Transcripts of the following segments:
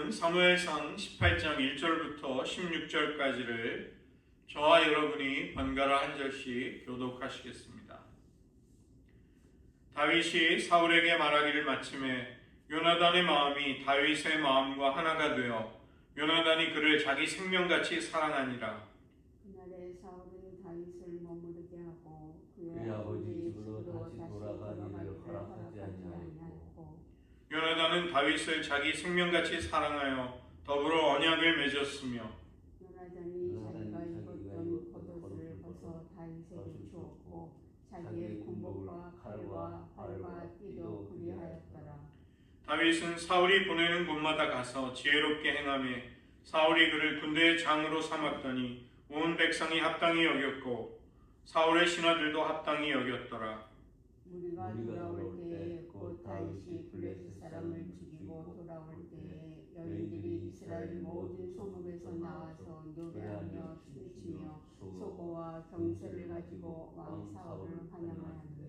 오늘은 사무엘상 18장 1절부터 16절까지를 저와 여러분이 번갈아 한 절씩 교독하시겠습니다. 다윗이 사울에게 말하기를 마침에 요나단의 마음이 다윗의 마음과 하나가 되어 요나단이 그를 자기 생명같이 사랑하니라. 그날에 사울은 다윗을 머무르게 하고 그의 아버지 집으로 다시 돌아가기를 허락하지 아니하였고 요나단은 다윗을 자기 생명같이 사랑하여 더불어 언약을 맺었으며 요나단이 자기가 입었던 겉옷을 벗어 다윗에게 주었고 자기의 군복과 칼과 활과 띠도 그리하였더라. 다윗은 사울이 보내는 곳마다 가서 지혜롭게 행하며 사울이 그를 군대의 장으로 삼았더니 온 백성이 합당히 여겼고 사울의 신하들도 합당히 여겼더라. 무리가 돌아올 때에 곧 다윗이 블레셋 사람을 죽이고 돌아올 때에 여인들이 이스라엘 모든 소목에서 나와서 노래하며 춤추며 소고와 경세를 가지고 왕 사울을 환영하였는데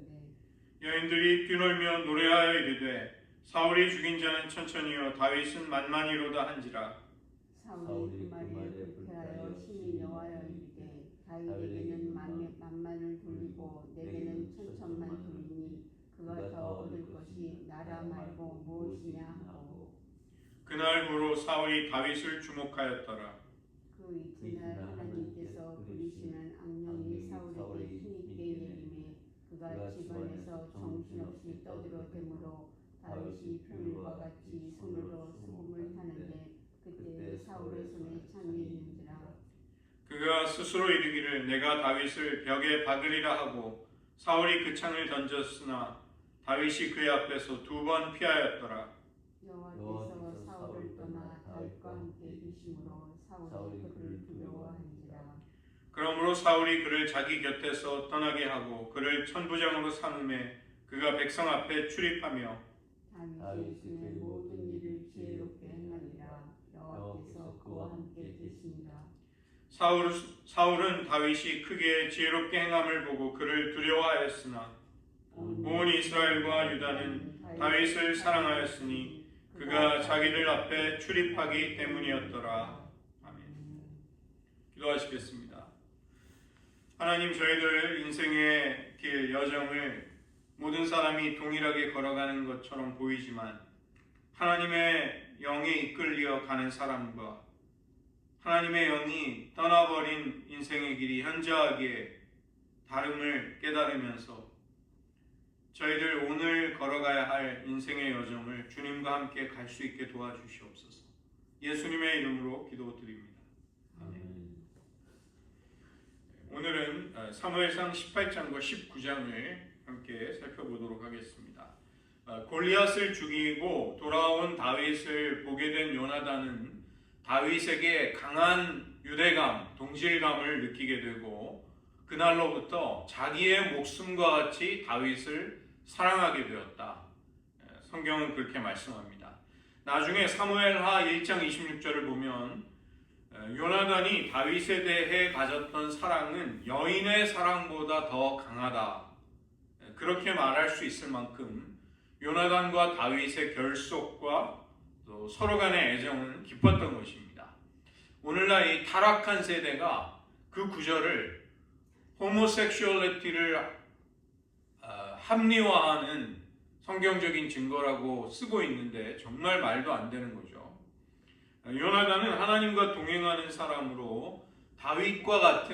여인들이 뛰놀며 노래하여 이르되 사울이 죽인 자는 천천히요 다윗은 만만히로다 한지라. 사울이 그 말에 불쾌하여 심히 여호와여 이르되 다윗에게는 만만을 돌리고 내게는 천천만 돌리니 그가 더 얻을 것이 나라 말고 무엇이냐 하고 그날부로 사울이 다윗을 주목하였더라. 그 이튿날 하나님께서 부리시는 악령이 사울에게 힘있게 내림에 그가 집안에서 정신없이 떠들어대므로 다윗이 평일과 같이 손으로 수금을 타는데 그때 사울의 손에 창이 있는지라. 그가 스스로 이르기를 내가 다윗을 벽에 박으리라 하고 사울이 그 창을 던졌으나 다윗이 그의 앞에서 2번 피하였더라. 여호와께서 사울을 떠나 다윗과 함께 계심으로 사울이 그를 두려워한지라. 그러므로 사울이 그를 자기 곁에서 떠나게 하고 그를 천부장으로 삼음에 그가 백성 앞에 출입하며 다윗이 그의 모든 일을 지혜롭게 행하니라. 여호와께서 그와 함께 계시니라. 사울은 다윗이 크게 지혜롭게 행함을 보고 그를 두려워하였으나 온 이스라엘과 유다는 다윗을 사랑하였으니 그가 자기들 앞에 출입하기 때문이었더라. 아멘. 기도하시겠습니다. 하나님, 저희들 인생의 길 여정을 모든 사람이 동일하게 걸어가는 것처럼 보이지만 하나님의 영에 이끌려 가는 사람과 하나님의 영이 떠나버린 인생의 길이 현저하게 다름을 깨달으면서 저희들 오늘 걸어가야 할 인생의 여정을 주님과 함께 갈 수 있게 도와주시옵소서. 예수님의 이름으로 기도드립니다. 아멘. 오늘은 사무엘상 18장과 19장을 함께 살펴보도록 하겠습니다. 골리앗을 죽이고 돌아온 다윗을 보게 된 요나단은 다윗에게 강한 유대감, 동질감을 느끼게 되고 그날로부터 자기의 목숨과 같이 다윗을 사랑하게 되었다. 성경은 그렇게 말씀합니다. 나중에 사무엘하 1장 26절을 보면 요나단이 다윗에 대해 가졌던 사랑은 여인의 사랑보다 더 강하다. 그렇게 말할 수 있을 만큼 요나단과 다윗의 결속과 또 서로 간의 애정은 깊었던 것입니다. 오늘날 이 타락한 세대가 그 구절을 호모섹슈얼리티를 합리화하는 성경적인 증거라고 쓰고 있는데 정말 말도 안 되는 거죠. 요나단은 하나님과 동행하는 사람으로 다윗과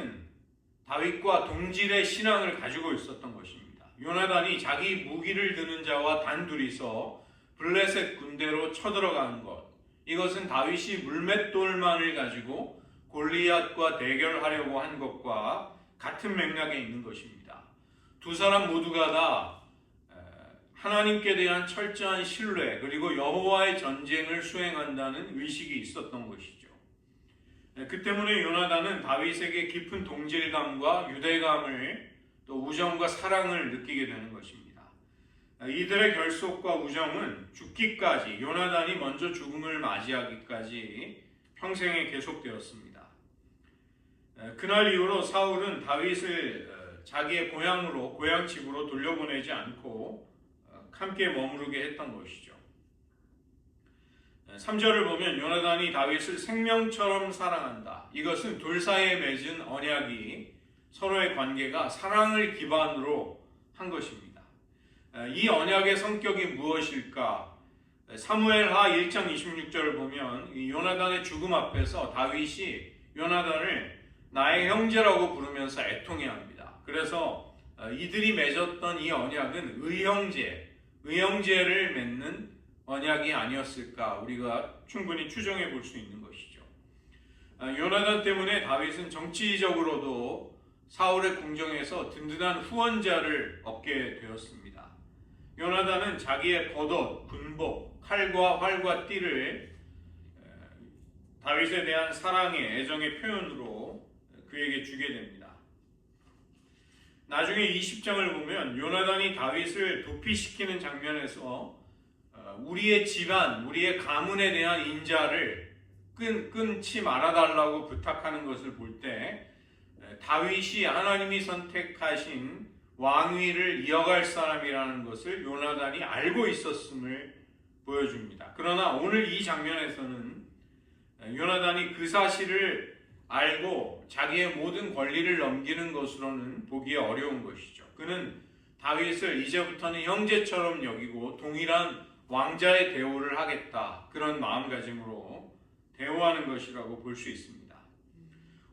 동질의 신앙을 가지고 있었던 것입니다. 요나단이 자기 무기를 드는 자와 단둘이서 블레셋 군대로 쳐들어가는 것, 이것은 다윗이 물맷돌만을 가지고 골리앗과 대결하려고 한 것과 같은 맥락에 있는 것입니다. 두 사람 모두가 다 하나님께 대한 철저한 신뢰 그리고 여호와의 전쟁을 수행한다는 의식이 있었던 것이죠. 그 때문에 요나단은 다윗에게 깊은 동질감과 유대감을 또 우정과 사랑을 느끼게 되는 것입니다. 이들의 결속과 우정은 죽기까지, 요나단이 먼저 죽음을 맞이하기까지 평생에 계속되었습니다. 그날 이후로 사울은 다윗을 자기의 고향 집으로 돌려보내지 않고 함께 머무르게 했던 것이죠. 3절을 보면 요나단이 다윗을 생명처럼 사랑한다. 이것은 둘 사이에 맺은 언약이 서로의 관계가 사랑을 기반으로 한 것입니다. 이 언약의 성격이 무엇일까? 사무엘하 1장 26절을 보면 이 요나단의 죽음 앞에서 다윗이 요나단을 나의 형제라고 부르면서 애통해합니다. 그래서 이들이 맺었던 이 언약은 의형제를 맺는 언약이 아니었을까 우리가 충분히 추정해 볼 수 있는 것이죠. 요나단 때문에 다윗은 정치적으로도 사울의 궁정에서 든든한 후원자를 얻게 되었습니다. 요나단은 자기의 겉옷, 군복, 칼과 활과 띠를 다윗에 대한 사랑의 애정의 표현으로 그에게 주게 됩니다. 나중에 20장을 보면 요나단이 다윗을 도피시키는 장면에서 우리의 집안, 우리의 가문에 대한 인자를 끊지 말아달라고 부탁하는 것을 볼 때 다윗이 하나님이 선택하신 왕위를 이어갈 사람이라는 것을 요나단이 알고 있었음을 보여줍니다. 그러나 오늘 이 장면에서는 요나단이 그 사실을 알고 자기의 모든 권리를 넘기는 것으로는 보기 어려운 것이죠. 그는 다윗을 이제부터는 형제처럼 여기고 동일한 왕자의 대우를 하겠다, 그런 마음가짐으로 대우하는 것이라고 볼 수 있습니다.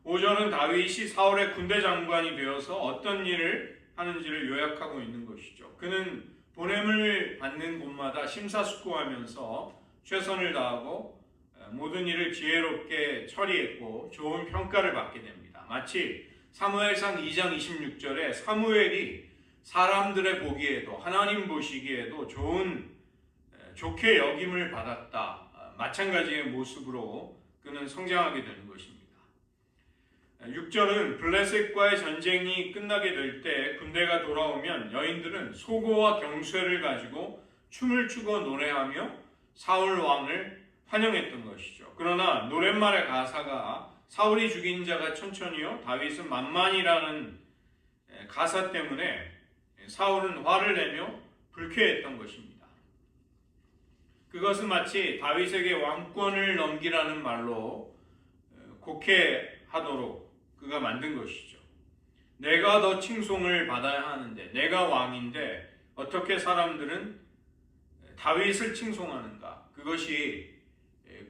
5절은 다윗이 사울의 군대 장관이 되어서 어떤 일을 하는지를 요약하고 있는 것이죠. 그는 보냄을 받는 곳마다 심사숙고하면서 최선을 다하고 모든 일을 지혜롭게 처리했고 좋은 평가를 받게 됩니다. 마치 사무엘상 2장 26절에 사무엘이 사람들의 보기에도 하나님 보시기에도 좋게 여김을 받았다, 마찬가지의 모습으로 그는 성장하게 되는 것입니다. 6절은 블레셋과의 전쟁이 끝나게 될 때 군대가 돌아오면 여인들은 소고와 경쇠를 가지고 춤을 추고 노래하며 사울 왕을 환영했던 것이죠. 그러나 노랫말의 가사가 사울이 죽인 자가 천천히요 다윗은 만만이라는 가사 때문에 사울은 화를 내며 불쾌했던 것입니다. 그것은 마치 다윗에게 왕권을 넘기라는 말로 곡해하도록 그가 만든 것이죠. 내가 더 칭송을 받아야 하는데, 내가 왕인데 어떻게 사람들은 다윗을 칭송하는가? 그것이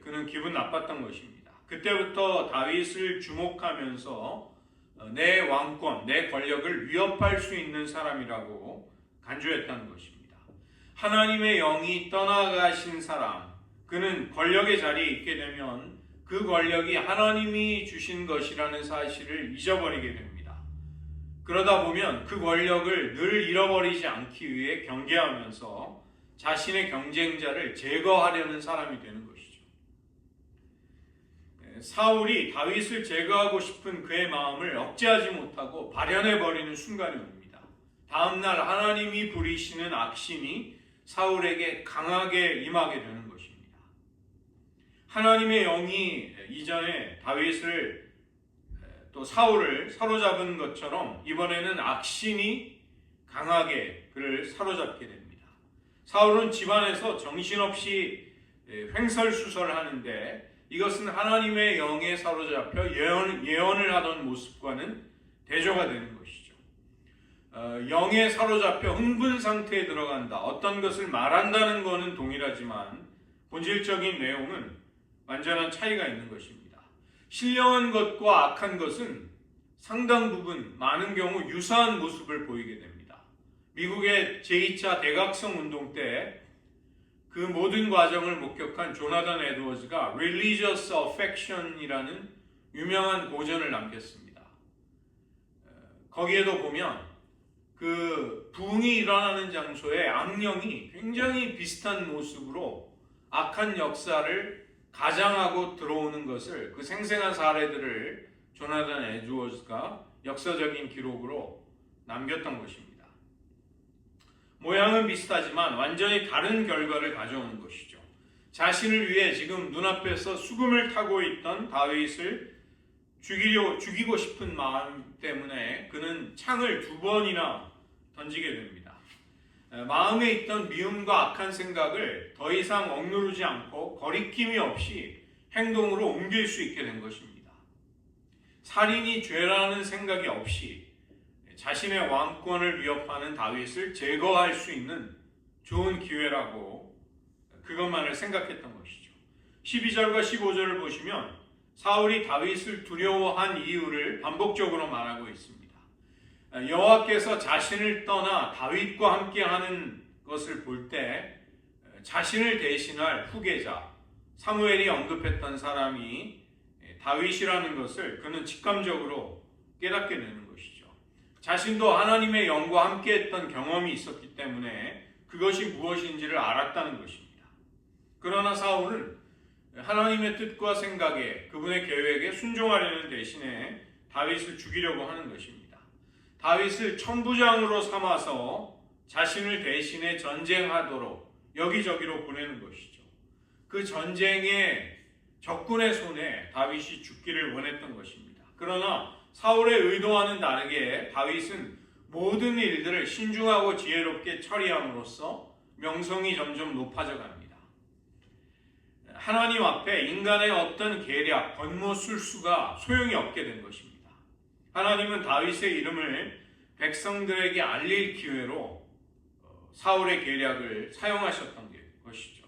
그는 기분 나빴던 것입니다. 그때부터 다윗을 주목하면서 내 왕권, 내 권력을 위협할 수 있는 사람이라고 간주했다는 것입니다. 하나님의 영이 떠나가신 사람, 그는 권력의 자리에 있게 되면 그 권력이 하나님이 주신 것이라는 사실을 잊어버리게 됩니다. 그러다 보면 그 권력을 늘 잃어버리지 않기 위해 경계하면서 자신의 경쟁자를 제거하려는 사람이 되는 것이죠. 사울이 다윗을 제거하고 싶은 그의 마음을 억제하지 못하고 발현해버리는 순간이 옵니다. 다음날 하나님이 부리시는 악신이 사울에게 강하게 임하게 되는 것입니다. 하나님의 영이 이전에 다윗을 또 사울을 사로잡은 것처럼 이번에는 악신이 강하게 그를 사로잡게 됩니다. 사울은 집안에서 정신없이 횡설수설하는데 이것은 하나님의 영에 사로잡혀 예언을 하던 모습과는 대조가 되는 것이죠. 영에 사로잡혀 흥분 상태에 들어간다, 어떤 것을 말한다는 것은 동일하지만 본질적인 내용은 완전한 차이가 있는 것입니다. 신령한 것과 악한 것은 상당 부분, 많은 경우 유사한 모습을 보이게 됩니다. 미국의 제2차 대각성 운동 때 그 모든 과정을 목격한 조나단 에드워즈가 Religious Affection이라는 유명한 고전을 남겼습니다. 거기에도 보면 그 부흥이 일어나는 장소에 악령이 굉장히 비슷한 모습으로 악한 역사를 가장하고 들어오는 것을, 그 생생한 사례들을 조나단 에드워즈가 역사적인 기록으로 남겼던 것입니다. 모양은 비슷하지만 완전히 다른 결과를 가져오는 것이죠. 자신을 위해 지금 눈앞에서 수금을 타고 있던 다윗을 죽이고 싶은 마음 때문에 그는 창을 2번이나 던지게 됩니다. 마음에 있던 미움과 악한 생각을 더 이상 억누르지 않고 거리낌이 없이 행동으로 옮길 수 있게 된 것입니다. 살인이 죄라는 생각이 없이 자신의 왕권을 위협하는 다윗을 제거할 수 있는 좋은 기회라고 그것만을 생각했던 것이죠. 12절과 15절을 보시면 사울이 다윗을 두려워한 이유를 반복적으로 말하고 있습니다. 여호와께서 자신을 떠나 다윗과 함께하는 것을 볼 때 자신을 대신할 후계자 사무엘이 언급했던 사람이 다윗이라는 것을 그는 직감적으로 깨닫게 되는 것이죠. 자신도 하나님의 영과 함께했던 경험이 있었기 때문에 그것이 무엇인지를 알았다는 것입니다. 그러나 사울은 하나님의 뜻과 생각에 그분의 계획에 순종하려는 대신에 다윗을 죽이려고 하는 것입니다. 다윗을 천부장으로 삼아서 자신을 대신해 전쟁하도록 여기저기로 보내는 것이죠. 그 전쟁의 적군의 손에 다윗이 죽기를 원했던 것입니다. 그러나 사울의 의도와는 다르게 다윗은 모든 일들을 신중하고 지혜롭게 처리함으로써 명성이 점점 높아져 갑니다. 하나님 앞에 인간의 어떤 계략, 권모술수가 소용이 없게 된 것입니다. 하나님은 다윗의 이름을 백성들에게 알릴 기회로 사울의 계략을 사용하셨던 것이죠.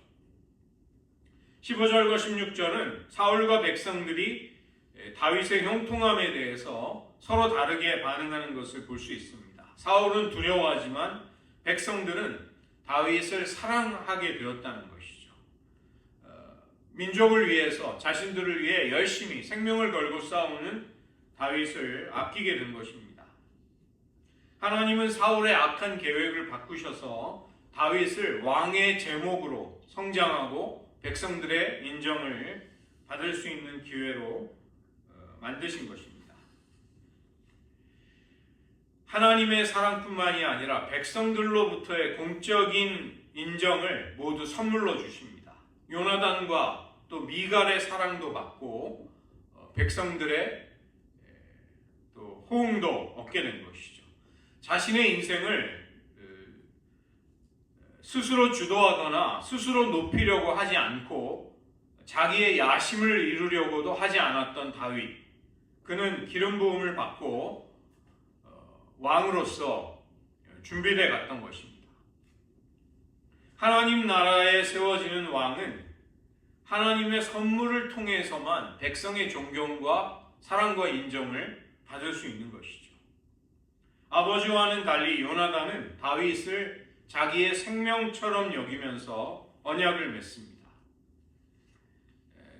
15절과 16절은 사울과 백성들이 다윗의 형통함에 대해서 서로 다르게 반응하는 것을 볼 수 있습니다. 사울은 두려워하지만 백성들은 다윗을 사랑하게 되었다는 것이죠. 민족을 위해서 자신들을 위해 열심히 생명을 걸고 싸우는 다윗을 아끼게 된 것입니다. 하나님은 사울의 악한 계획을 바꾸셔서 다윗을 왕의 제목으로 성장하고 백성들의 인정을 받을 수 있는 기회로 만드신 것입니다. 하나님의 사랑뿐만이 아니라 백성들로부터의 공적인 인정을 모두 선물로 주십니다. 요나단과 또 미갈의 사랑도 받고 백성들의 또 호응도 얻게 된 것이죠. 자신의 인생을 스스로 주도하거나 스스로 높이려고 하지 않고 자기의 야심을 이루려고도 하지 않았던 다윗. 그는 기름 부음을 받고 왕으로서 준비되어 갔던 것입니다. 하나님 나라에 세워지는 왕은 하나님의 선물을 통해서만 백성의 존경과 사랑과 인정을 받을 수 있는 것이죠. 아버지와는 달리 요나단은 다윗을 자기의 생명처럼 여기면서 언약을 맺습니다.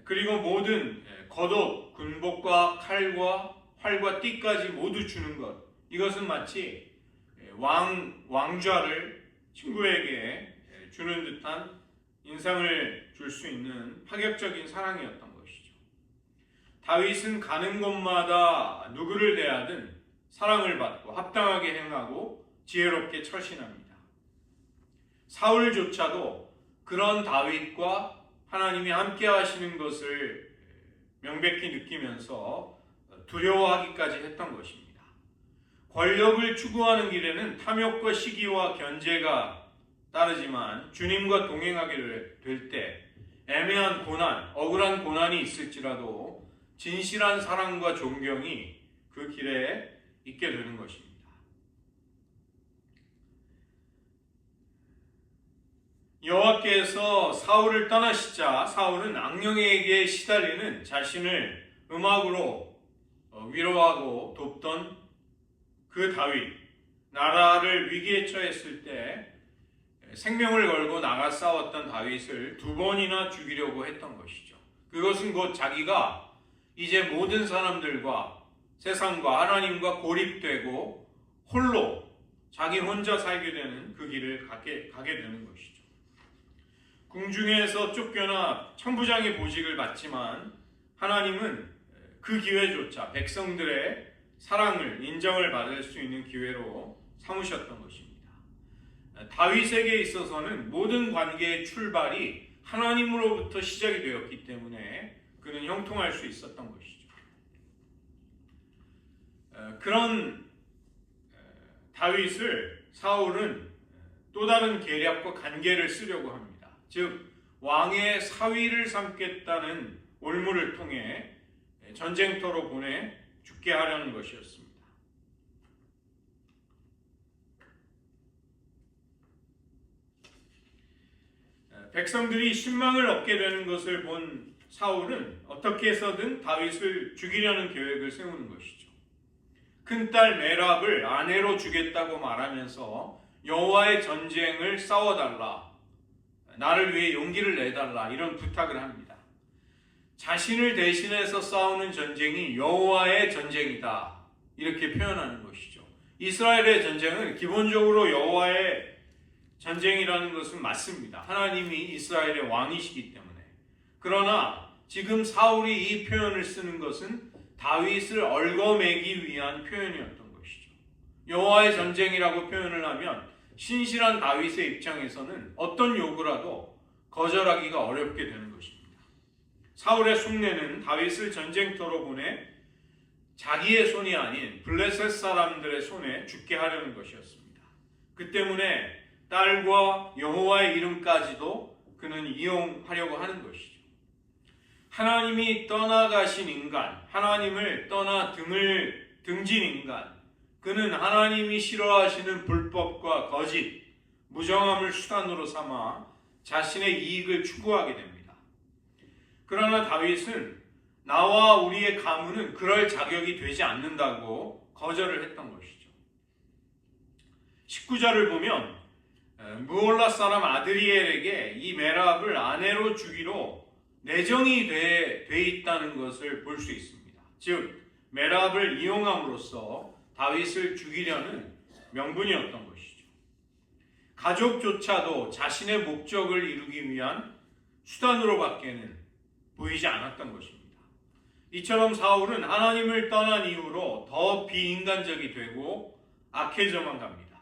그리고 모든 겉옷, 군복과 칼과 활과 띠까지 모두 주는 것, 이것은 마치 왕좌를 친구에게 주는 듯한 인상을 줄 수 있는 파격적인 사랑이었던 것이죠. 다윗은 가는 곳마다 누구를 대하든 사랑을 받고 합당하게 행하고 지혜롭게 처신합니다. 사울조차도 그런 다윗과 하나님이 함께 하시는 것을 명백히 느끼면서 두려워하기까지 했던 것입니다. 권력을 추구하는 길에는 탐욕과 시기와 견제가 따르지만 주님과 동행하게 될 때 애매한 고난, 억울한 고난이 있을지라도 진실한 사랑과 존경이 그 길에 있게 되는 것입니다. 여호와께서 사울을 떠나시자 사울은 악령에게 시달리는 자신을 음악으로 위로하고 돕던 그 다윗, 나라를 위기에 처했을 때 생명을 걸고 나가 싸웠던 다윗을 2번이나 죽이려고 했던 것이죠. 그것은 곧 자기가 이제 모든 사람들과 세상과 하나님과 고립되고 홀로 자기 혼자 살게 되는 그 길을 가게 되는 것이죠. 궁중에서 쫓겨나 천부장의 보직을 받지만 하나님은 그 기회조차 백성들의 사랑을, 인정을 받을 수 있는 기회로 삼으셨던 것입니다. 다윗에게 있어서는 모든 관계의 출발이 하나님으로부터 시작이 되었기 때문에 그는 형통할 수 있었던 것이죠. 그런 다윗을 사울은 또 다른 계략과 간계를 쓰려고 합니다. 즉 왕의 사위를 삼겠다는 올무를 통해 전쟁터로 보내 죽게 하려는 것이었습니다. 백성들이 신망을 얻게 되는 것을 본 사울은 어떻게 해서든 다윗을 죽이려는 계획을 세우는 것이죠. 큰딸 메랍을 아내로 주겠다고 말하면서 여호와의 전쟁을 싸워달라, 나를 위해 용기를 내달라, 이런 부탁을 합니다. 자신을 대신해서 싸우는 전쟁이 여호와의 전쟁이다, 이렇게 표현하는 것이죠. 이스라엘의 전쟁은 기본적으로 여호와의 전쟁이라는 것은 맞습니다. 하나님이 이스라엘의 왕이시기 때문에. 그러나 지금 사울이 이 표현을 쓰는 것은 다윗을 얽어매기 위한 표현이었던 것이죠. 여호와의 전쟁이라고 표현을 하면 신실한 다윗의 입장에서는 어떤 요구라도 거절하기가 어렵게 되는 것입니다. 사울의 속내는 다윗을 전쟁터로 보내 자기의 손이 아닌 블레셋 사람들의 손에 죽게 하려는 것이었습니다. 그 때문에 딸과 여호와의 이름까지도 그는 이용하려고 하는 것이죠. 하나님이 떠나가신 인간, 하나님을 떠나 등진 인간, 그는 하나님이 싫어하시는 불법과 거짓, 무정함을 수단으로 삼아 자신의 이익을 추구하게 됩니다. 그러나 다윗은 나와 우리의 가문은 그럴 자격이 되지 않는다고 거절을 했던 것이죠. 19절을 보면 무올라 사람 아드리엘에게 이 메랍을 아내로 주기로 내정이 돼 있다는 것을 볼 수 있습니다. 즉 메랍을 이용함으로써 다윗을 죽이려는 명분이었던 것이죠. 가족조차도 자신의 목적을 이루기 위한 수단으로밖에는 보이지 않았던 것입니다. 이처럼 사울은 하나님을 떠난 이후로 더 비인간적이 되고 악해져만 갑니다.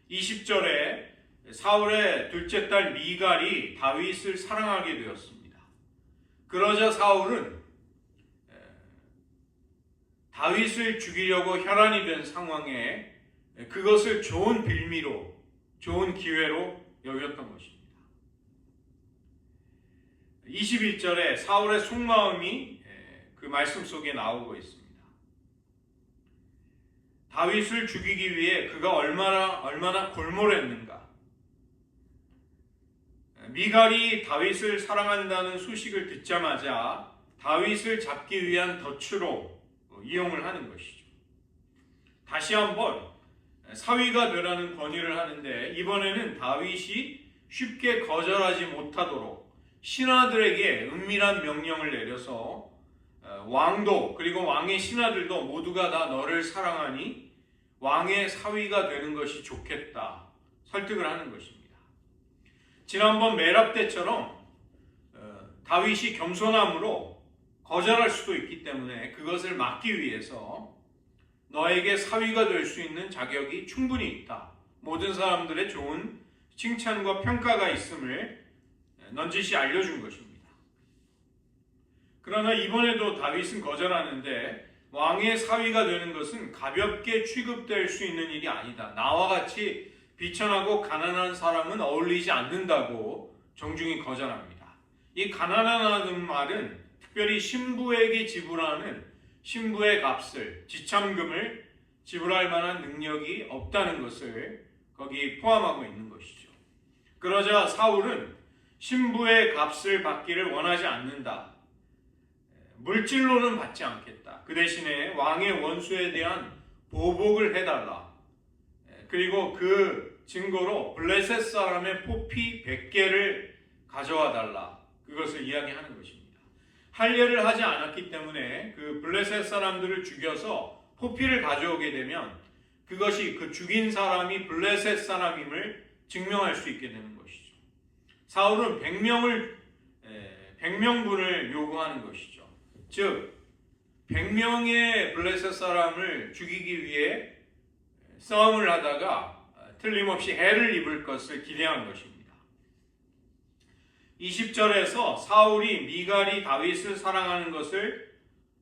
20절에 사울의 둘째 딸 미갈이 다윗을 사랑하게 되었습니다. 그러자 사울은 다윗을 죽이려고 혈안이 된 상황에 그것을 좋은 빌미로, 좋은 기회로 여겼던 것입니다. 21절에 사울의 속마음이 그 말씀 속에 나오고 있습니다. 다윗을 죽이기 위해 그가 얼마나 골몰했는가. 미갈이 다윗을 사랑한다는 소식을 듣자마자 다윗을 잡기 위한 덫으로 이용을 하는 것이죠. 다시 한번 사위가 되라는 권유를 하는데 이번에는 다윗이 쉽게 거절하지 못하도록 신하들에게 은밀한 명령을 내려서 왕도 그리고 왕의 신하들도 모두가 다 너를 사랑하니 왕의 사위가 되는 것이 좋겠다 설득을 하는 것입니다. 지난번 메랍 때처럼 다윗이 겸손함으로 거절할 수도 있기 때문에 그것을 막기 위해서 너에게 사위가 될 수 있는 자격이 충분히 있다. 모든 사람들의 좋은 칭찬과 평가가 있음을 넌지시 알려준 것입니다. 그러나 이번에도 다윗은 거절하는데 왕의 사위가 되는 것은 가볍게 취급될 수 있는 일이 아니다. 나와 같이 비천하고 가난한 사람은 어울리지 않는다고 정중히 거절합니다. 이 가난하다는 말은 특별히 신부에게 지불하는 신부의 값을, 지참금을 지불할 만한 능력이 없다는 것을 거기 포함하고 있는 것이죠. 그러자 사울은 신부의 값을 받기를 원하지 않는다. 물질로는 받지 않겠다. 그 대신에 왕의 원수에 대한 보복을 해달라. 그리고 그 증거로 블레셋 사람의 포피 100개를 가져와 달라. 그것을 이야기하는 것입니다. 할례를 하지 않았기 때문에 그 블레셋 사람들을 죽여서 포피를 가져오게 되면 그것이 그 죽인 사람이 블레셋 사람임을 증명할 수 있게 되는 것이죠. 사울은 100명분을 요구하는 것이죠. 즉 100명의 블레셋 사람을 죽이기 위해 싸움을 하다가 틀림없이 해를 입을 것을 기대한 것입니다. 20절에서 사울이 미갈이 다윗을 사랑하는 것을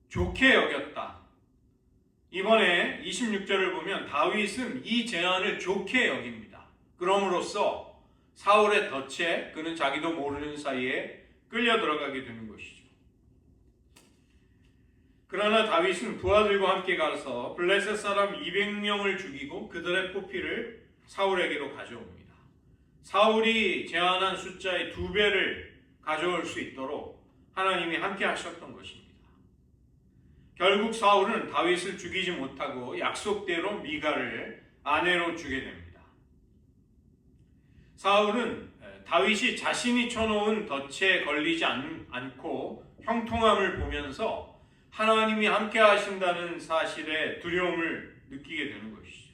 좋게 여겼다. 이번에 26절을 보면 다윗은 이 제안을 좋게 여깁니다. 그럼으로써 사울의 덫에 그는 자기도 모르는 사이에 끌려 들어가게 되는 것이죠. 그러나 다윗은 부하들과 함께 가서 블레셋 사람 200명을 죽이고 그들의 포피를 사울에게로 가져옵니다. 사울이 제안한 숫자의 2배를 가져올 수 있도록 하나님이 함께 하셨던 것입니다. 결국 사울은 다윗을 죽이지 못하고 약속대로 미가를 아내로 주게 됩니다. 사울은 다윗이 자신이 쳐놓은 덫에 걸리지 않고 형통함을 보면서 하나님이 함께 하신다는 사실에 두려움을 느끼게 되는 것이죠.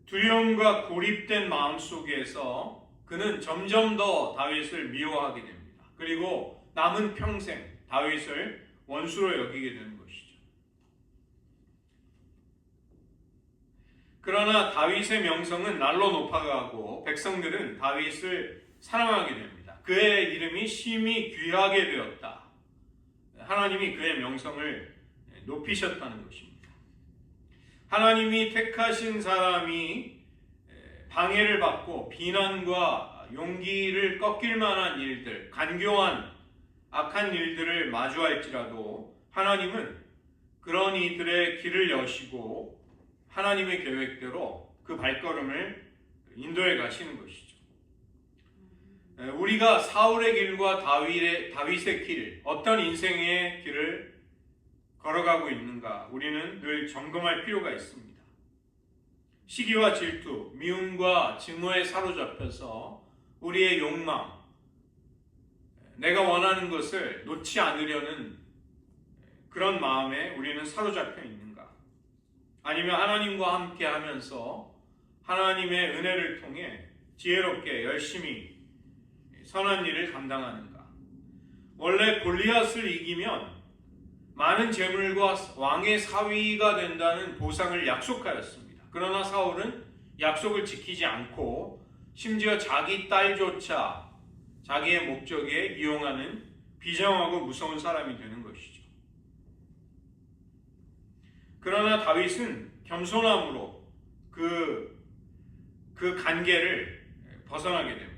두려움과 고립된 마음 속에서 그는 점점 더 다윗을 미워하게 됩니다. 그리고 남은 평생 다윗을 원수로 여기게 되는 것이죠. 그러나 다윗의 명성은 날로 높아가고 백성들은 다윗을 사랑하게 됩니다. 그의 이름이 심히 귀하게 되었다. 하나님이 그의 명성을 높이셨다는 것입니다. 하나님이 택하신 사람이 방해를 받고 비난과 용기를 꺾일 만한 일들, 간교한 악한 일들을 마주할지라도 하나님은 그런 이들의 길을 여시고 하나님의 계획대로 그 발걸음을 인도해 가시는 것이죠. 우리가 사울의 길과 다윗의 길, 어떤 인생의 길을 걸어가고 있는가 우리는 늘 점검할 필요가 있습니다. 시기와 질투, 미움과 증오에 사로잡혀서 우리의 욕망, 내가 원하는 것을 놓지 않으려는 그런 마음에 우리는 사로잡혀 있는가? 아니면 하나님과 함께 하면서 하나님의 은혜를 통해 지혜롭게 열심히 선한 일을 감당하는가? 원래 골리앗을 이기면 많은 재물과 왕의 사위가 된다는 보상을 약속하였습니다. 그러나 사울은 약속을 지키지 않고 심지어 자기 딸조차 자기의 목적에 이용하는 비정하고 무서운 사람이 되는 것이죠. 그러나 다윗은 겸손함으로 그 간계를 벗어나게 됩니다.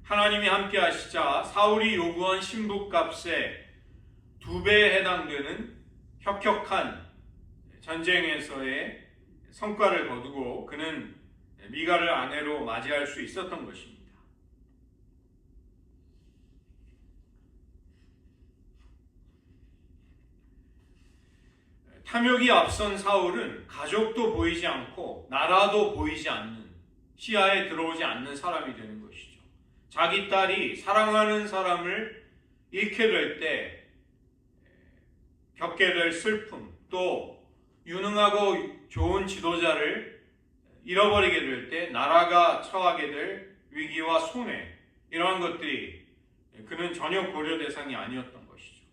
하나님이 함께 하시자 사울이 요구한 신부값의 2배에 해당되는 혁혁한 전쟁에서의 성과를 거두고 그는 미가를 아내로 맞이할 수 있었던 것입니다. 탐욕이 앞선 사울은 가족도 보이지 않고 나라도 보이지 않는 시야에 들어오지 않는 사람이 되는 것이죠. 자기 딸이 사랑하는 사람을 잃게 될 때 겪게 될 슬픔, 또 유능하고 좋은 지도자를 잃어버리게 될 때 나라가 처하게 될 위기와 손해, 이러한 것들이 그는 전혀 고려 대상이 아니었던 것이죠.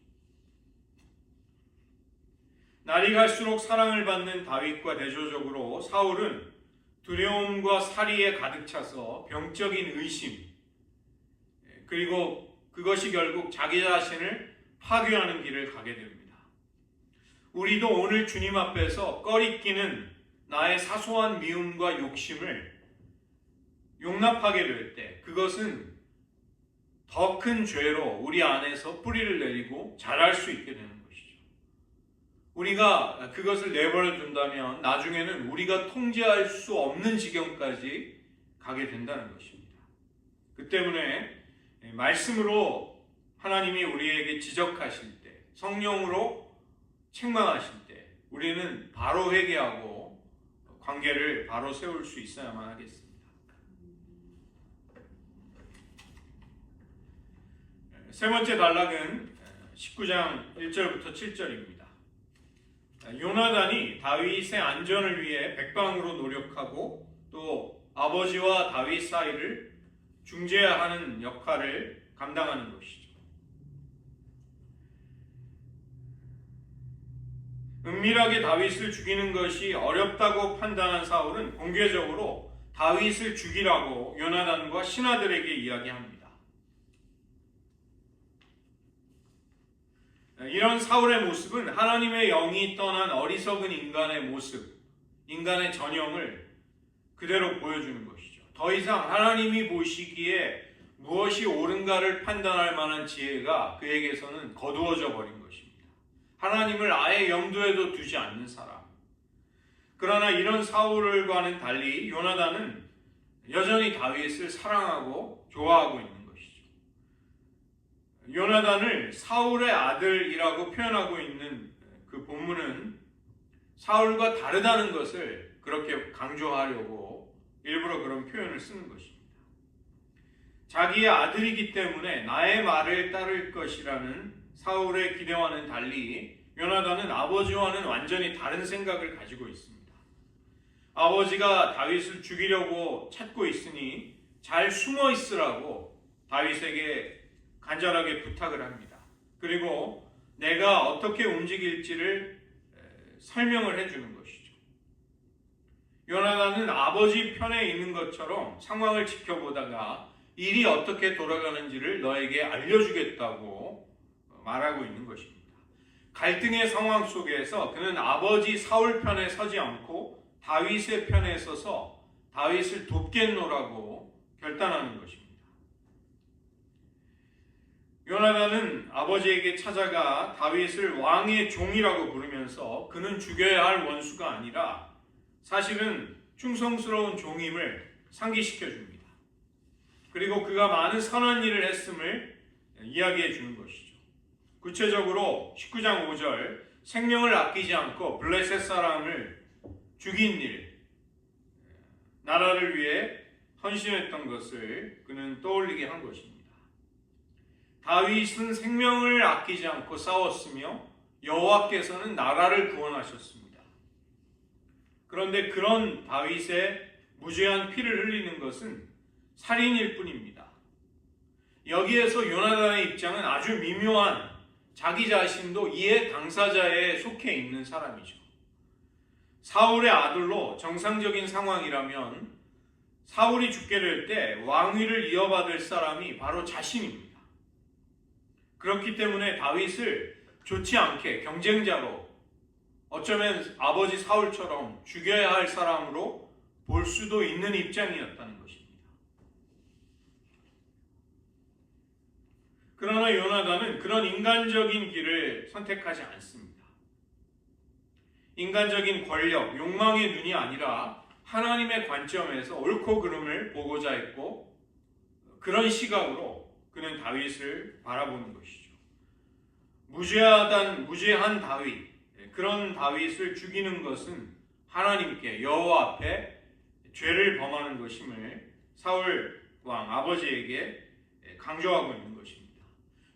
날이 갈수록 사랑을 받는 다윗과 대조적으로 사울은 두려움과 살이에 가득 차서 병적인 의심, 그리고 그것이 결국 자기 자신을 파괴하는 길을 가게 됩니다. 우리도 오늘 주님 앞에서 꺼리끼는 나의 사소한 미움과 욕심을 용납하게 될 때 그것은 더 큰 죄로 우리 안에서 뿌리를 내리고 자랄 수 있게 되는 것이죠. 우리가 그것을 내버려 둔다면 나중에는 우리가 통제할 수 없는 지경까지 가게 된다는 것입니다. 그 때문에 말씀으로 하나님이 우리에게 지적하실 때, 성령으로 책망하실 때 우리는 바로 회개하고 관계를 바로 세울 수 있어야만 하겠습니다. 세 번째 단락은 19장 1절부터 7절입니다. 요나단이 다윗의 안전을 위해 백방으로 노력하고 또 아버지와 다윗 사이를 중재하는 역할을 감당하는 것이죠. 은밀하게 다윗을 죽이는 것이 어렵다고 판단한 사울은 공개적으로 다윗을 죽이라고 요나단과 신하들에게 이야기합니다. 이런 사울의 모습은 하나님의 영이 떠난 어리석은 인간의 모습, 인간의 전형을 그대로 보여주는 것이죠. 더 이상 하나님이 보시기에 무엇이 옳은가를 판단할 만한 지혜가 그에게서는 거두어져 버린 것입니다. 하나님을 아예 염두에도 두지 않는 사람. 그러나 이런 사울과는 달리 요나단은 여전히 다윗을 사랑하고 좋아하고 있는 것이죠. 요나단을 사울의 아들이라고 표현하고 있는 그 본문은 사울과 다르다는 것을 그렇게 강조하려고 일부러 그런 표현을 쓰는 것입니다. 자기의 아들이기 때문에 나의 말을 따를 것이라는 사울의 기대와는 달리 요나단은 아버지와는 완전히 다른 생각을 가지고 있습니다. 아버지가 다윗을 죽이려고 찾고 있으니 잘 숨어 있으라고 다윗에게 간절하게 부탁을 합니다. 그리고 내가 어떻게 움직일지를 설명을 해주는 것이죠. 요나단은 아버지 편에 있는 것처럼 상황을 지켜보다가 일이 어떻게 돌아가는지를 너에게 알려주겠다고 말하고 있는 것입니다. 갈등의 상황 속에서 그는 아버지 사울 편에 서지 않고 다윗의 편에 서서 다윗을 돕겠노라고 결단하는 것입니다. 요나단은 아버지에게 찾아가 다윗을 왕의 종이라고 부르면서 그는 죽여야 할 원수가 아니라 사실은 충성스러운 종임을 상기시켜 줍니다. 그리고 그가 많은 선한 일을 했음을 이야기해 주는 것이죠. 구체적으로 19장 5절 생명을 아끼지 않고 블레셋 사람을 죽인 일, 나라를 위해 헌신했던 것을 그는 떠올리게 한 것입니다. 다윗은 생명을 아끼지 않고 싸웠으며 여호와께서는 나라를 구원하셨습니다. 그런데 그런 다윗의 무죄한 피를 흘리는 것은 살인일 뿐입니다. 여기에서 요나단의 입장은 아주 미묘한 자기 자신도 이에 당사자에 속해 있는 사람이죠. 사울의 아들로 정상적인 상황이라면 사울이 죽게 될 때 왕위를 이어받을 사람이 바로 자신입니다. 그렇기 때문에 다윗을 좋지 않게 경쟁자로 어쩌면 아버지 사울처럼 죽여야 할 사람으로 볼 수도 있는 입장이었다는 것입니다. 그러나 요나단은 그런 인간적인 길을 선택하지 않습니다. 인간적인 권력, 욕망의 눈이 아니라 하나님의 관점에서 옳고 그름을 보고자 했고 그런 시각으로 그는 다윗을 바라보는 것이죠. 무죄한 다윗, 그런 다윗을 죽이는 것은 하나님께 여호와 앞에 죄를 범하는 것임을 사울 왕 아버지에게 강조하고 있는 것입니다.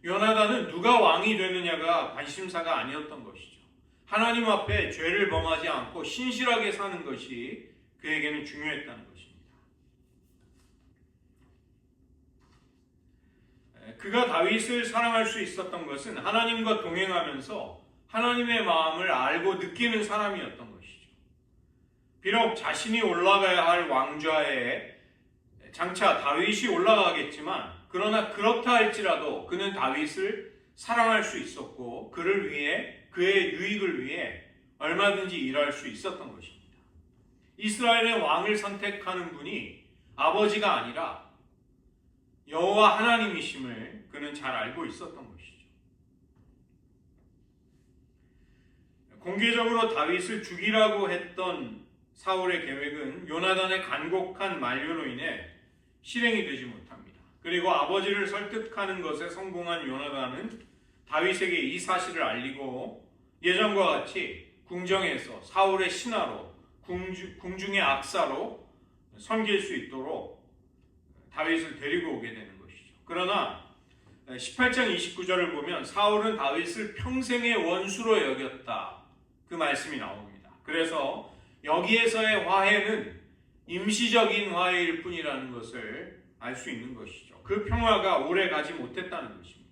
요나단은 누가 왕이 되느냐가 관심사가 아니었던 것이죠. 하나님 앞에 죄를 범하지 않고 신실하게 사는 것이 그에게는 중요했다는 것입니다. 그가 다윗을 사랑할 수 있었던 것은 하나님과 동행하면서 하나님의 마음을 알고 느끼는 사람이었던 것이죠. 비록 자신이 올라가야 할 왕좌에 장차 다윗이 올라가겠지만 그러나 그렇다 할지라도 그는 다윗을 사랑할 수 있었고 그를 위해 그의 유익을 위해 얼마든지 일할 수 있었던 것입니다. 이스라엘의 왕을 선택하는 분이 아버지가 아니라 여호와 하나님이심을 그는 잘 알고 있었던 것이죠. 공개적으로 다윗을 죽이라고 했던 사울의 계획은 요나단의 간곡한 만류로 인해 실행이 되지 못합니다. 그리고 아버지를 설득하는 것에 성공한 요나단은 다윗에게 이 사실을 알리고 예전과 같이 궁정에서 사울의 신하로 궁중의 악사로 섬길 수 있도록 다윗을 데리고 오게 되는 것이죠. 그러나 18장 29절을 보면 사울은 다윗을 평생의 원수로 여겼다. 그 말씀이 나옵니다. 그래서 여기에서의 화해는 임시적인 화해일 뿐이라는 것을 알 수 있는 것이죠. 그 평화가 오래 가지 못했다는 것입니다.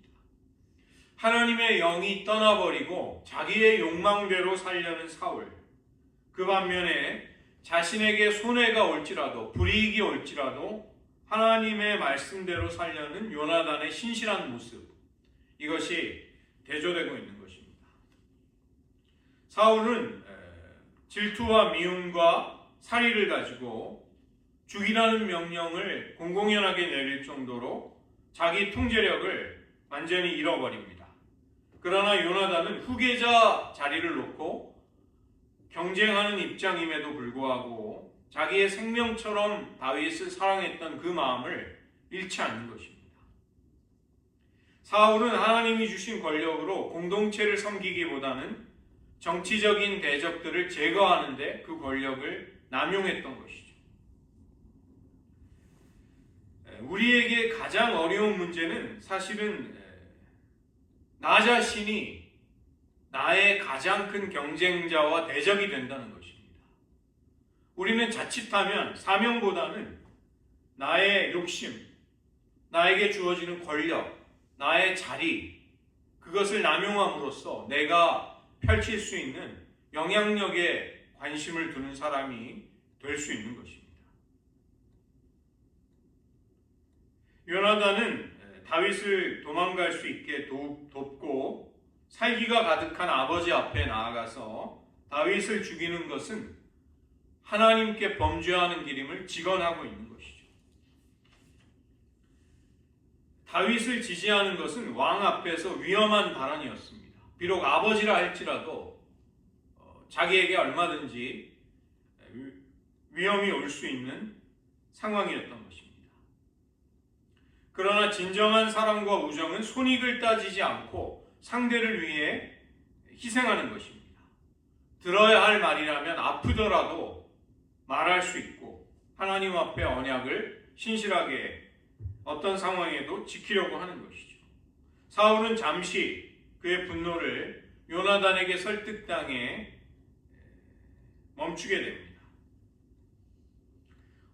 하나님의 영이 떠나버리고 자기의 욕망대로 살려는 사울. 그 반면에 자신에게 손해가 올지라도 불이익이 올지라도 하나님의 말씀대로 살려는 요나단의 신실한 모습. 이것이 대조되고 있는 것입니다. 사울은 질투와 미움과 살의를 가지고 죽이라는 명령을 공공연하게 내릴 정도로 자기 통제력을 완전히 잃어버립니다. 그러나 요나단은 후계자 자리를 놓고 경쟁하는 입장임에도 불구하고 자기의 생명처럼 다윗을 사랑했던 그 마음을 잃지 않는 것입니다. 사울은 하나님이 주신 권력으로 공동체를 섬기기보다는 정치적인 대적들을 제거하는 데 그 권력을 남용했던 것이죠. 우리에게 가장 어려운 문제는 사실은 나 자신이 나의 가장 큰 경쟁자와 대적이 된다는 것입니다. 우리는 자칫하면 사명보다는 나의 욕심, 나에게 주어지는 권력, 나의 자리, 그것을 남용함으로써 내가 펼칠 수 있는 영향력에 관심을 두는 사람이 될 수 있는 것입니다. 요나단은 다윗을 도망갈 수 있게 돕고 살기가 가득한 아버지 앞에 나아가서 다윗을 죽이는 것은 하나님께 범죄하는 길임을 직언하고 있는 것이죠. 다윗을 지지하는 것은 왕 앞에서 위험한 발언이었습니다. 비록 아버지라 할지라도 자기에게 얼마든지 위험이 올 수 있는 상황이었던 것입니다. 그러나 진정한 사랑과 우정은 손익을 따지지 않고 상대를 위해 희생하는 것입니다. 들어야 할 말이라면 아프더라도 말할 수 있고 하나님 앞에 언약을 신실하게 어떤 상황에도 지키려고 하는 것이죠. 사울은 잠시 그의 분노를 요나단에게 설득당해 멈추게 됩니다.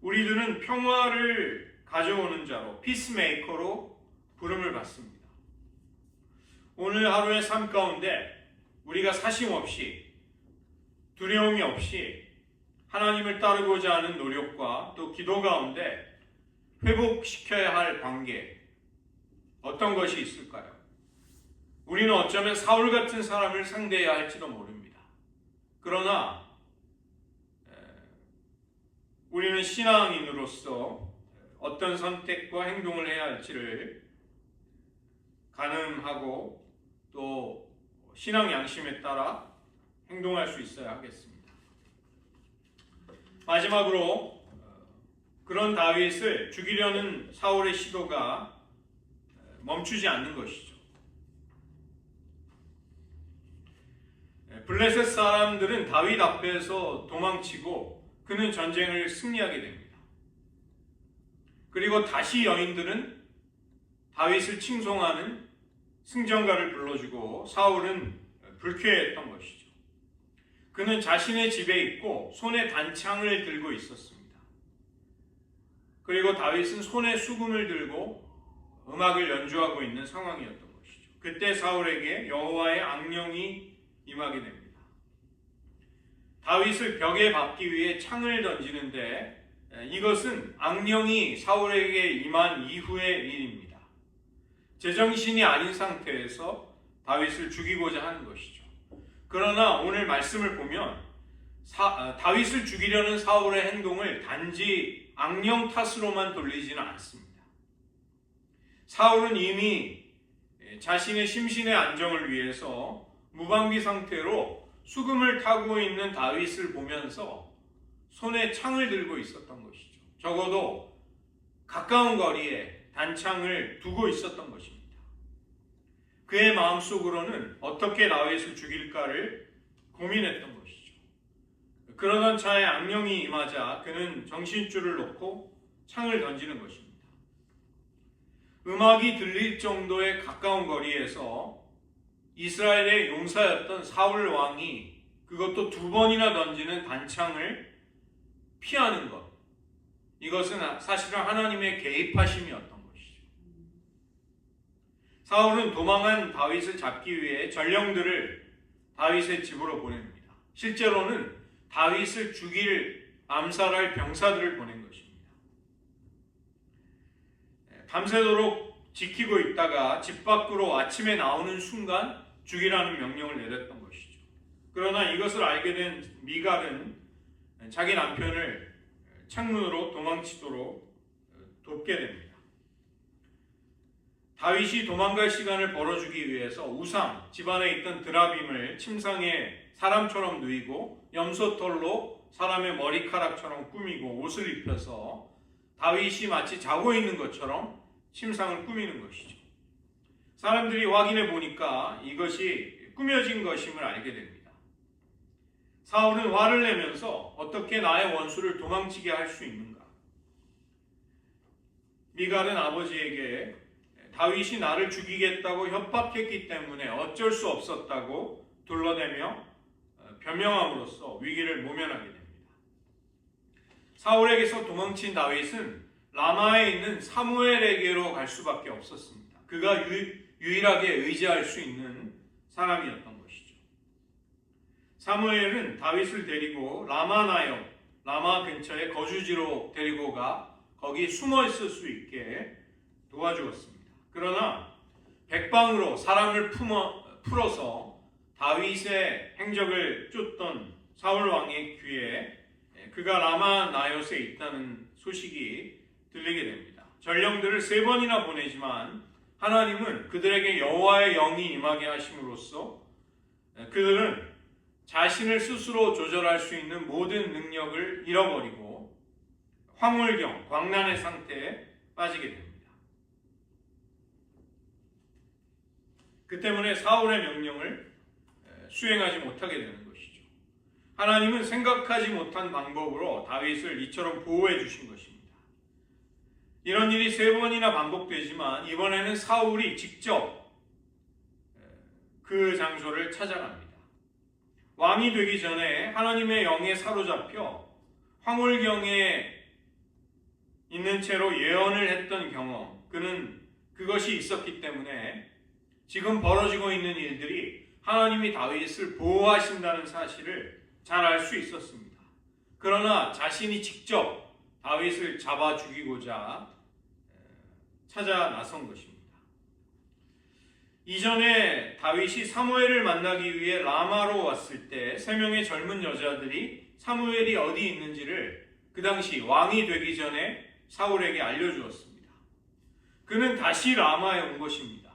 우리들은 평화를 가져오는 자로, 피스메이커로 부름을 받습니다. 오늘 하루의 삶 가운데 우리가 사심 없이, 두려움이 없이 하나님을 따르고자 하는 노력과 또 기도 가운데 회복시켜야 할 관계, 어떤 것이 있을까요? 우리는 어쩌면 사울 같은 사람을 상대해야 할지도 모릅니다. 그러나 우리는 신앙인으로서 어떤 선택과 행동을 해야 할지를 가늠하고 또 신앙 양심에 따라 행동할 수 있어야 하겠습니다. 마지막으로 그런 다윗을 죽이려는 사울의 시도가 멈추지 않는 것이죠. 블레셋 사람들은 다윗 앞에서 도망치고 그는 전쟁을 승리하게 됩니다. 그리고 다시 여인들은 다윗을 칭송하는 승전가를 불러주고 사울은 불쾌했던 것이죠. 그는 자신의 집에 있고 손에 단창을 들고 있었습니다. 그리고 다윗은 손에 수금을 들고 음악을 연주하고 있는 상황이었던 것이죠. 그때 사울에게 여호와의 악령이 임하게 됩니다. 다윗을 벽에 박기 위해 창을 던지는데 이것은 악령이 사울에게 임한 이후의 일입니다. 제정신이 아닌 상태에서 다윗을 죽이고자 하는 것이죠. 그러나 오늘 말씀을 보면 다윗을 죽이려는 사울의 행동을 단지 악령 탓으로만 돌리지는 않습니다. 사울은 이미 자신의 심신의 안정을 위해서 무방비 상태로 수금을 타고 있는 다윗을 보면서 손에 창을 들고 있었던 것이죠. 적어도 가까운 거리에 단창을 두고 있었던 것입니다. 그의 마음속으로는 어떻게 다윗을 죽일까를 고민했던 것이죠. 그러던 차에 악령이 임하자 그는 정신줄을 놓고 창을 던지는 것입니다. 음악이 들릴 정도의 가까운 거리에서 이스라엘의 용사였던 사울 왕이 그것도 2번이나 던지는 단창을 피하는 것, 이것은 사실은 하나님의 개입하심이었던 것이죠. 사울은 도망한 다윗을 잡기 위해 전령들을 다윗의 집으로 보냅니다. 실제로는 다윗을 죽일, 암살할 병사들을 보낸 것입니다. 밤새도록 지키고 있다가 집 밖으로 아침에 나오는 순간 죽이라는 명령을 내렸던 것이죠. 그러나 이것을 알게 된 미갈은 자기 남편을 창문으로 도망치도록 돕게 됩니다. 다윗이 도망갈 시간을 벌어주기 위해서 우상, 집안에 있던 드라빔을 침상에 사람처럼 누이고 염소털로 사람의 머리카락처럼 꾸미고 옷을 입혀서 다윗이 마치 자고 있는 것처럼 침상을 꾸미는 것이죠. 사람들이 확인해 보니까 이것이 꾸며진 것임을 알게 됩니다. 사울은 화를 내면서 어떻게 나의 원수를 도망치게 할 수 있는가? 미갈은 아버지에게 다윗이 나를 죽이겠다고 협박했기 때문에 어쩔 수 없었다고 둘러대며 변명함으로써 위기를 모면하게 됩니다. 사울에게서 도망친 다윗은 라마에 있는 사무엘에게로 갈 수밖에 없었습니다. 그가 유일하게 의지할 수 있는 사람이었던 것이죠. 사무엘은 다윗을 데리고 라마 근처에 거주지로 데리고 가 거기 숨어 있을 수 있게 도와주었습니다. 그러나 백방으로 사람을 풀어서 다윗의 행적을 쫓던 사울 왕의 귀에 그가 라마 나요스에 있다는 소식이 들리게 됩니다. 전령들을 3번이나 보내지만 하나님은 그들에게 여호와의 영이 임하게 하심으로써 그들은 자신을 스스로 조절할 수 있는 모든 능력을 잃어버리고 황홀경, 광란의 상태에 빠지게 됩니다. 그 때문에 사울의 명령을 수행하지 못하게 되는 것이죠. 하나님은 생각하지 못한 방법으로 다윗을 이처럼 보호해 주신 것입니다. 이런 일이 3번이나 반복되지만 이번에는 사울이 직접 그 장소를 찾아갑니다. 왕이 되기 전에 하나님의 영에 사로잡혀 황홀경에 있는 채로 예언을 했던 경험, 그는 그것이 있었기 때문에 지금 벌어지고 있는 일들이 하나님이 다윗을 보호하신다는 사실을 잘 알 수 있었습니다. 그러나 자신이 직접 다윗을 잡아 죽이고자 찾아 나선 것입니다. 이전에 다윗이 사무엘을 만나기 위해 라마로 왔을 때 3명의 젊은 여자들이 사무엘이 어디 있는지를 그 당시 왕이 되기 전에 사울에게 알려주었습니다. 그는 다시 라마에 온 것입니다.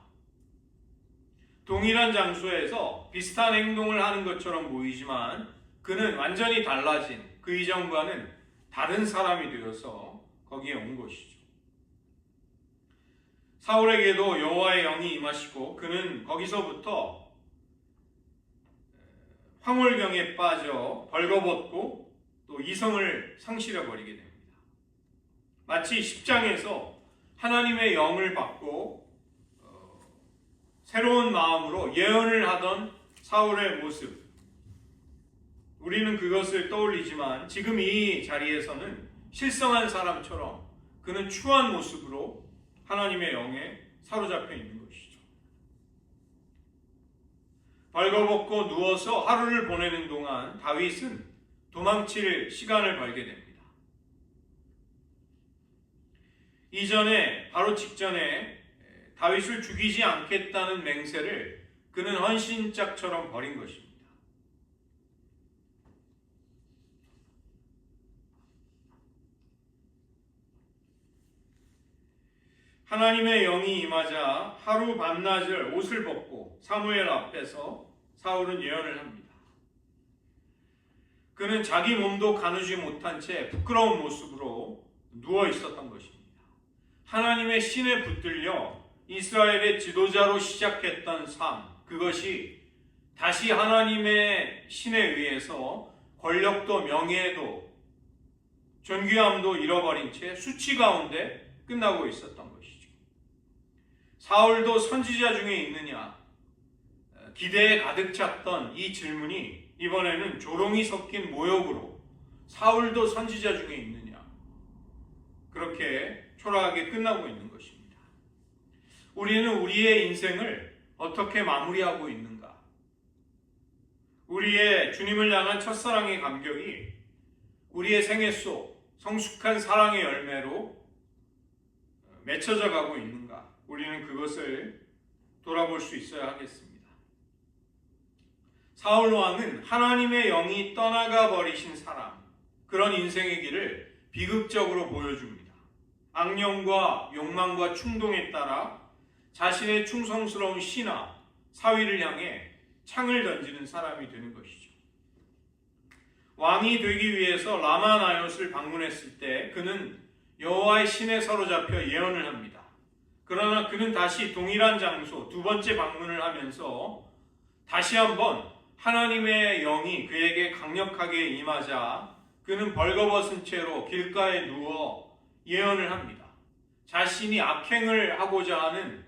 동일한 장소에서 비슷한 행동을 하는 것처럼 보이지만 그는 완전히 달라진 그 이전과는 다른 사람이 되어서 거기에 온 것이죠. 사울에게도 여호와의 영이 임하시고 그는 거기서부터 황홀경에 빠져 벌거벗고 또 이성을 상실해버리게 됩니다. 마치 10장에서 하나님의 영을 받고 새로운 마음으로 예언을 하던 사울의 모습, 우리는 그것을 떠올리지만 지금 이 자리에서는 실성한 사람처럼 그는 추한 모습으로 하나님의 영에 사로잡혀 있는 것이죠. 벌거벗고 누워서 하루를 보내는 동안 다윗은 도망칠 시간을 벌게 됩니다. 이전에 바로 직전에 다윗을 죽이지 않겠다는 맹세를 그는 헌신짝처럼 벌인 것입니다. 하나님의 영이 임하자 하루 밤낮을 옷을 벗고 사무엘 앞에서 사울은 예언을 합니다. 그는 자기 몸도 가누지 못한 채 부끄러운 모습으로 누워 있었던 것입니다. 하나님의 신에 붙들려 이스라엘의 지도자로 시작했던 삶, 그것이 다시 하나님의 신에 의해서 권력도 명예도 존귀함도 잃어버린 채 수치 가운데 끝나고 있었던 것이죠. 사울도 선지자 중에 있느냐? 기대에 가득 찼던 이 질문이 이번에는 조롱이 섞인 모욕으로 사울도 선지자 중에 있느냐? 그렇게 초라하게 끝나고 있는 것입니다. 우리는 우리의 인생을 어떻게 마무리하고 있는가? 우리의 주님을 향한 첫사랑의 감격이 우리의 생애 속 성숙한 사랑의 열매로 맺혀져 가고 있는가? 우리는 그것을 돌아볼 수 있어야 하겠습니다. 사울 왕은 하나님의 영이 떠나가 버리신 사람, 그런 인생의 길을 비극적으로 보여줍니다. 악령과 욕망과 충동에 따라 자신의 충성스러운 신하, 사위를 향해 창을 던지는 사람이 되는 것이죠. 왕이 되기 위해서 라마나옅을 방문했을 때 그는 여호와의 신에 사로잡혀 예언을 합니다. 그러나 그는 다시 동일한 장소 두 번째 방문을 하면서 다시 한번 하나님의 영이 그에게 강력하게 임하자 그는 벌거벗은 채로 길가에 누워 예언을 합니다. 자신이 악행을 하고자 하는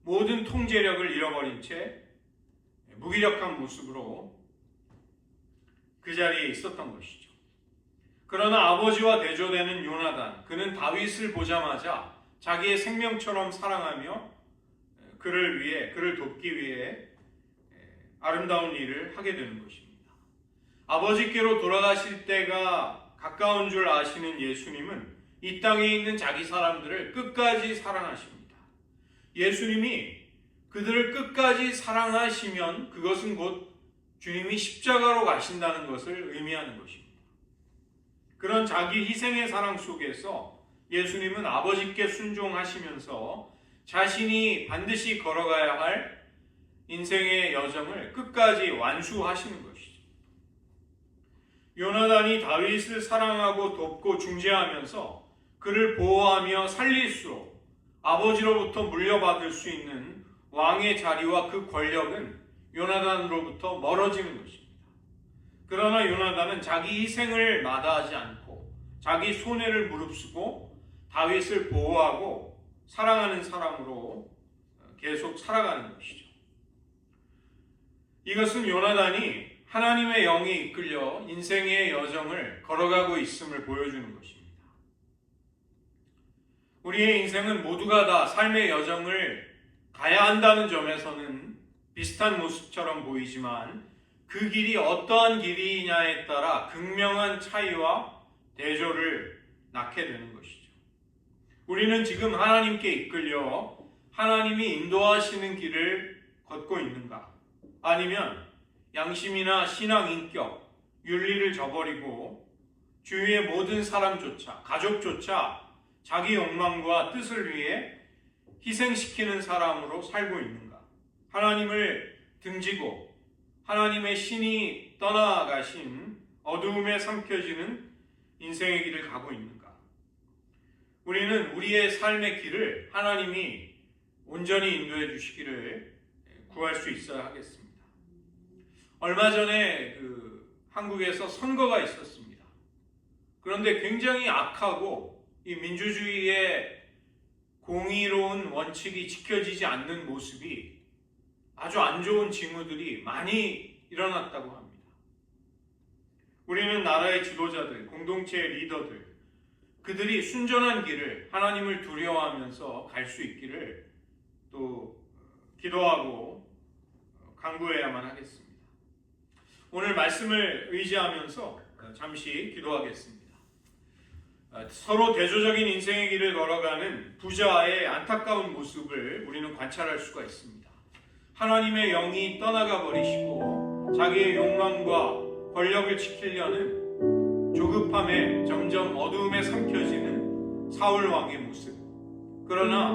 모든 통제력을 잃어버린 채 무기력한 모습으로 그 자리에 있었던 것이죠. 그러나 아버지와 대조되는 요나단, 그는 다윗을 보자마자 자기의 생명처럼 사랑하며 그를 돕기 위해 아름다운 일을 하게 되는 것입니다. 아버지께로 돌아가실 때가 가까운 줄 아시는 예수님은 이 땅에 있는 자기 사람들을 끝까지 사랑하십니다. 예수님이 그들을 끝까지 사랑하시면 그것은 곧 주님이 십자가로 가신다는 것을 의미하는 것입니다. 그런 자기 희생의 사랑 속에서 예수님은 아버지께 순종하시면서 자신이 반드시 걸어가야 할 인생의 여정을 끝까지 완수하시는 것이죠. 요나단이 다윗을 사랑하고 돕고 중재하면서 그를 보호하며 살릴수록 아버지로부터 물려받을 수 있는 왕의 자리와 그 권력은 요나단으로부터 멀어지는 것입니다. 그러나 요나단은 자기 희생을 마다하지 않고 자기 손해를 무릅쓰고 다윗을 보호하고 사랑하는 사람으로 계속 살아가는 것이죠. 이것은 요나단이 하나님의 영에 이끌려 인생의 여정을 걸어가고 있음을 보여주는 것입니다. 우리의 인생은 모두가 다 삶의 여정을 가야 한다는 점에서는 비슷한 모습처럼 보이지만 그 길이 어떠한 길이냐에 따라 극명한 차이와 대조를 낳게 되는 것이죠. 우리는 지금 하나님께 이끌려 하나님이 인도하시는 길을 걷고 있는가? 아니면 양심이나 신앙 인격, 윤리를 저버리고 주위의 모든 사람조차, 가족조차 자기 욕망과 뜻을 위해 희생시키는 사람으로 살고 있는가? 하나님을 등지고 하나님의 신이 떠나가신 어두움에 삼켜지는 인생의 길을 가고 있는가? 우리는 우리의 삶의 길을 하나님이 온전히 인도해 주시기를 구할 수 있어야 하겠습니다. 얼마 전에 한국에서 선거가 있었습니다. 그런데 굉장히 악하고 이 민주주의의 공의로운 원칙이 지켜지지 않는 모습이 아주 안 좋은 징후들이 많이 일어났다고 합니다. 우리는 나라의 지도자들, 공동체의 리더들, 그들이 순전한 길을 하나님을 두려워하면서 갈 수 있기를 또 기도하고 간구해야만 하겠습니다. 오늘 말씀을 의지하면서 잠시 기도하겠습니다. 서로 대조적인 인생의 길을 걸어가는 부자의 안타까운 모습을 우리는 관찰할 수가 있습니다. 하나님의 영이 떠나가 버리시고 자기의 욕망과 권력을 지키려는 조급함에 점점 어두움에 삼켜지는 사울 왕의 모습. 그러나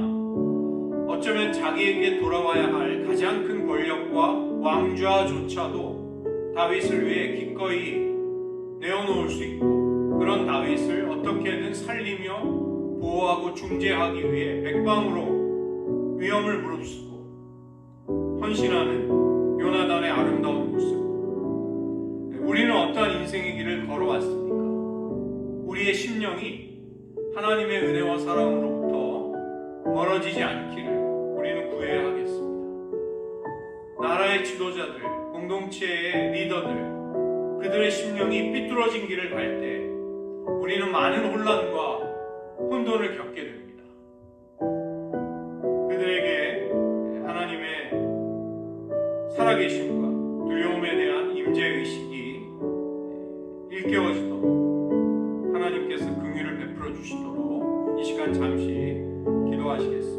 어쩌면 자기에게 돌아와야 할 가장 큰 권력과 왕좌조차도 다윗을 위해 기꺼이 내어놓을 수 있고 그런 다윗을 어떻게든 살리며 보호하고 중재하기 위해 백방으로 위험을 무릅쓰고 헌신하는 요나단의 아름다운 모습. 우리는 어떠한 인생의 길을 걸어왔습니까? 우리의 심령이 하나님의 은혜와 사랑으로부터 멀어지지 않기를 우리는 구해야 하겠습니다. 나라의 지도자들, 공동체의 리더들, 그들의 심령이 삐뚤어진 길을 갈 때 우리는 많은 혼란과 혼돈을 겪게 됩니다. 그들에게 하나님의 살아계심과 두려움에 대한 임재의식이 일깨워지도록 하나님께서 긍휼을 베풀어 주시도록 이 시간 잠시 기도하시겠습니다.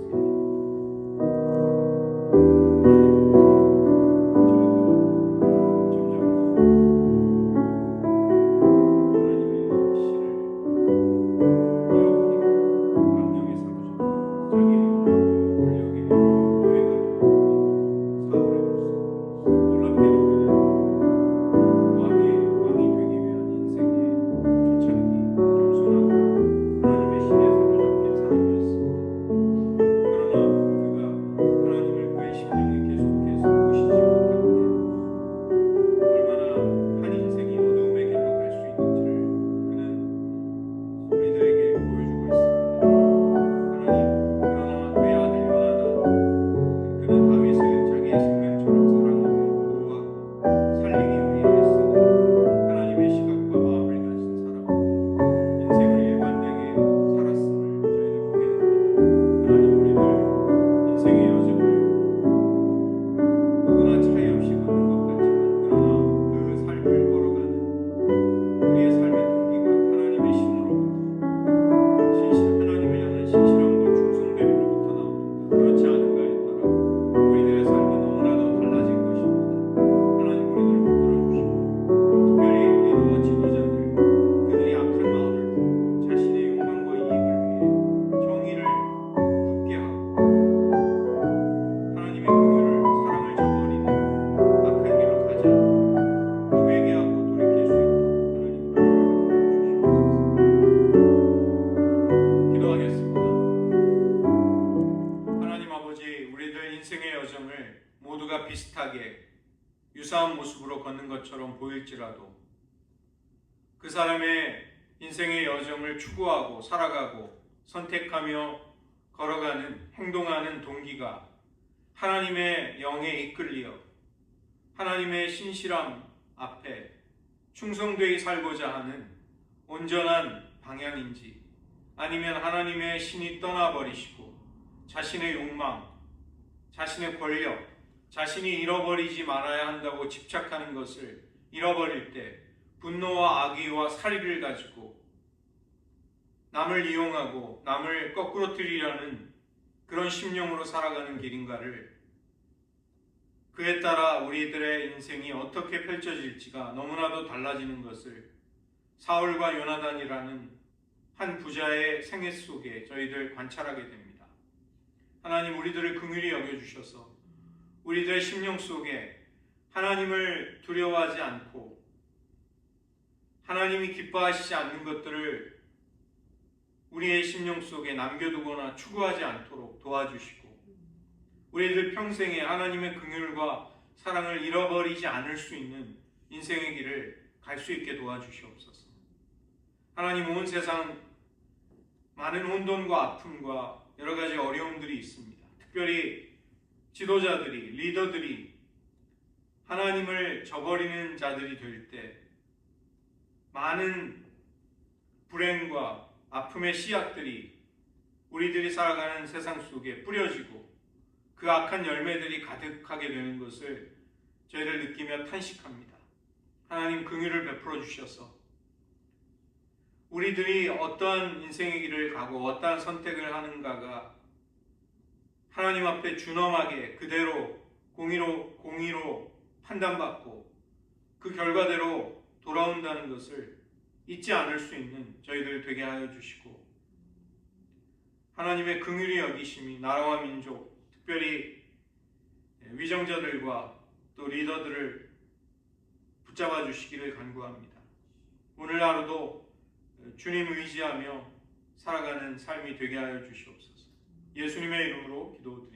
우리들 인생의 여정을 모두가 비슷하게 유사한 모습으로 걷는 것처럼 보일지라도 그 사람의 인생의 여정을 추구하고 살아가고 선택하며 걸어가는 행동하는 동기가 하나님의 영에 이끌리어 하나님의 신실함 앞에 충성되이 살고자 하는 온전한 방향인지 아니면 하나님의 신이 떠나버리시고 자신의 욕망, 자신의 권력, 자신이 잃어버리지 말아야 한다고 집착하는 것을 잃어버릴 때 분노와 악의와 살의를 가지고 남을 이용하고 남을 거꾸로뜨리려는 그런 심령으로 살아가는 길인가를 그에 따라 우리들의 인생이 어떻게 펼쳐질지가 너무나도 달라지는 것을 사울과 요나단이라는 한 부자의 생애 속에 저희들 관찰하게 됩니다. 하나님 우리들을 긍휼히 여겨주셔서 우리들의 심령 속에 하나님을 두려워하지 않고 하나님이 기뻐하시지 않는 것들을 우리의 심령 속에 남겨두거나 추구하지 않도록 도와주시고 우리들 평생에 하나님의 긍휼과 사랑을 잃어버리지 않을 수 있는 인생의 길을 갈 수 있게 도와주시옵소서. 하나님 온 세상 많은 혼돈과 아픔과 여러 가지 어려움들이 있습니다. 특별히 지도자들이, 리더들이 하나님을 저버리는 자들이 될 때 많은 불행과 아픔의 씨앗들이 우리들이 살아가는 세상 속에 뿌려지고 그 악한 열매들이 가득하게 되는 것을 저희를 느끼며 탄식합니다. 하나님 긍휼을 베풀어 주셔서 우리들이 어떠한 인생의 길을 가고 어떠한 선택을 하는가가 하나님 앞에 준엄하게 그대로 공의로 판단받고 그 결과대로 돌아온다는 것을 잊지 않을 수 있는 저희들 되게 하여 주시고 하나님의 긍휼히 여기심이 나라와 민족 특별히 위정자들과 또 리더들을 붙잡아 주시기를 간구합니다. 오늘 하루도 주님 의지하며 살아가는 삶이 되게 하여 주시옵소서. 예수님의 이름으로 기도드립니다.